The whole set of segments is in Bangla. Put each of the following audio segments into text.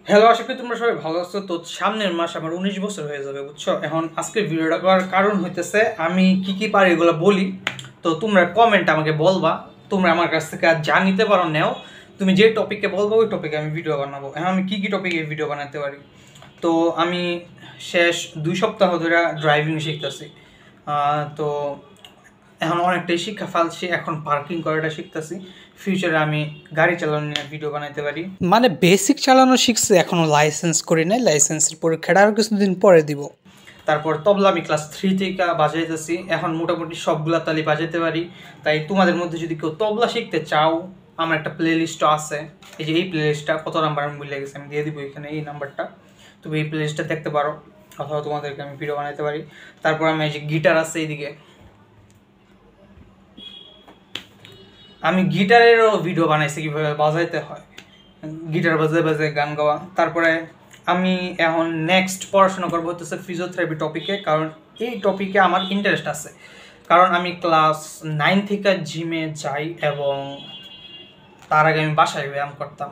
হ্যালো, আশা করি তোমরা সবাই ভালো আছো। তো সামনের মাস আমার 19 বছর হয়ে যাবে, বুঝছো। এখন আজকে ভিডিওটা করার কারণ হইতেছে আমি কি কি পারি এগুলো বলি। তো তোমরা কমেন্ট আমাকে বলবা, তোমরা আমার কাছ থেকে যা নিতে পারো নেও। তুমি যে টপিকে বলবো ওই টপিকে আমি ভিডিও বানাবো। এখন আমি কি কি টপিকে ভিডিও বানাতে পারি। তো আমি শেষ 2 সপ্তাহ ধরে ড্রাইভিং শিখতেছি। তো এখন অনেকটাই শিক্ষা ফালছি, এখন পার্কিং করাটা শিখতেছি। ফিউচারে আমি গাড়ি চালানো নিয়ে ভিডিও বানাইতে পারি। মানে বেসিক চালানো শিখছি, এখনো লাইসেন্স করি নাই। লাইসেন্সের পরীক্ষাটা আরও কিছুদিন পরে দিব। তারপর তবলা আমি ক্লাস 3 থেকে বাজাইতেছি, এখন মোটামুটি সবগুলা তালি বাজাইতে পারি। তাই তোমাদের মধ্যে যদি কেউ তবলা শিখতে চাও, আমার একটা প্লে লিস্টও আছে। এই যে এই প্লে লিস্টটা কত নাম্বার আমি ভুলে গেছি, আমি দিয়ে দিব এখানে এই নাম্বারটা। তুমি এই প্লে লিস্টটা দেখতে পারো, অথবা তোমাদেরকে আমি ভিডিও বানাইতে পারি। তারপর আমি এই যে গিটার আছে এইদিকে, আমি গিটারেরও ভিডিও বানাইছি কীভাবে বাজাইতে হয়, গিটার বাজায় বাজায় গান গাওয়া। তারপরে আমি এখন নেক্সট পড়াশোনা করবো হচ্ছে ফিজিওথেরাপি টপিকে, কারণ এই টপিকে আমার ইন্টারেস্ট আছে। কারণ আমি ক্লাস 9 থেকে জিমে যাই এবং তার আগে আমি বাসায় ব্যায়াম করতাম।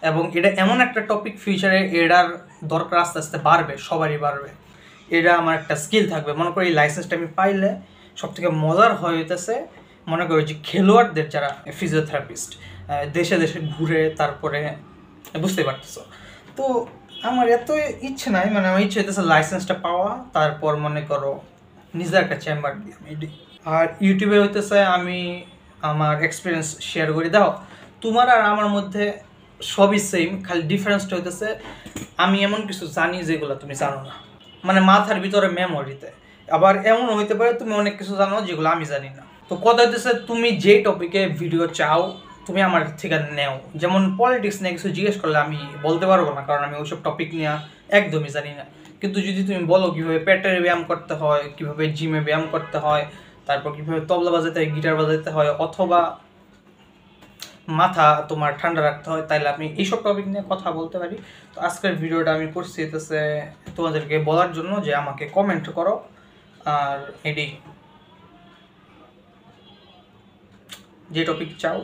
এবং এটা এমন একটা টপিক, ফিউচারে এটার দরকার আস্তে আস্তে বাড়বে, সবারই বাড়বে। এটা আমার একটা স্কিল থাকবে। মনে করি এই লাইসেন্সটা আমি পাইলে সবথেকে মজার হইতেছে, মনে করি যে খেলোয়াড়দের যারা ফিজিওথেরাপিস্ট দেশে দেশে ঘুরে, তারপরে বুঝতে পারতেছো। তো আমার এত ইচ্ছে নাই, মানে আমার ইচ্ছে হইতেছে লাইসেন্সটা পাওয়া, তারপর মনে করো নিজের একটা চেম্বার দিয়ে আমি। আর ইউটিউবে হইতেছে আমি আমার এক্সপিরিয়েন্স শেয়ার করে দাও। তোমার আর আমার মধ্যে সবই সেম, খালি ডিফারেন্সটা হইতেছে আমি এমন কিছু জানি যেগুলো তুমি জানো না, মানে মাথার ভিতরে মেমোরিতে। আবার এমনও হইতে পারে তুমি অনেক কিছু জানো যেগুলো আমি জানি না। তো কথা হইতেছে তুমি যে টপিকে ভিডিও চাও তুমি আমার থেকে নেও। যেমন পলিটিক্স নিয়ে কিছু জিজ্ঞেস করলে আমি বলতে পারবো না, কারণ আমি ওইসব টপিক নিয়ে একদমই জানি না। কিন্তু যদি তুমি বলো কীভাবে পেটের ব্যায়াম করতে হয়, কীভাবে জিমে ব্যায়াম করতে হয়, তারপর কীভাবে তবলা বাজাতে হয়, গিটার বাজাতে হয়, অথবা মাথা তোমার ঠান্ডা রাখতে হয়, তাইলে আমি এইসব টপিক নিয়ে কথা বলতে পারি। তো আজকের ভিডিওটা আমি করছি হচ্ছে তোমাদেরকে বলার জন্য যে আমাকে কমেন্ট করো। আর এটি যে টপিক চাও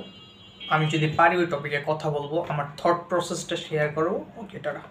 আমি যদি পারি ওই টপিকে কথা বলবো, আমার থট প্রসেসটা শেয়ার করবো। ওকে, টাটা।